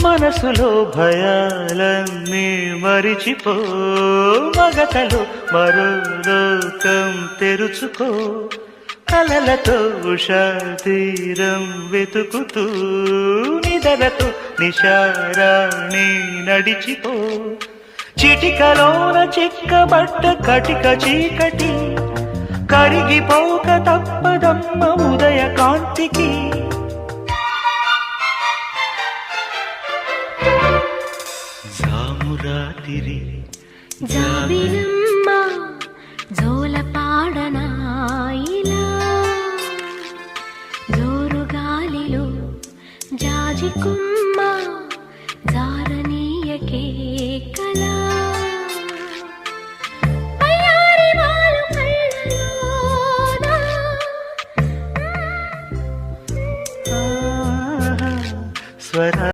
మనసులో భయాలన్నీ మరిచిపో, మగతలో మరో లోకం తెరుచుకో, కలలతో ఉషా తీరం వెతుకుతూ నిదలతో నిశారాణి నడిచిపో. చిటికలోన చిక్కబడ్డ కటిక చీకటి కరిగిపోక తప్పదమ్మ ఉదయ కాంతికి. జామురాతిరి జాబిలమ్మ జోల పాడనాయిలా, జోరు గాలిలో జాజి కొమ్మ జారనీయకే.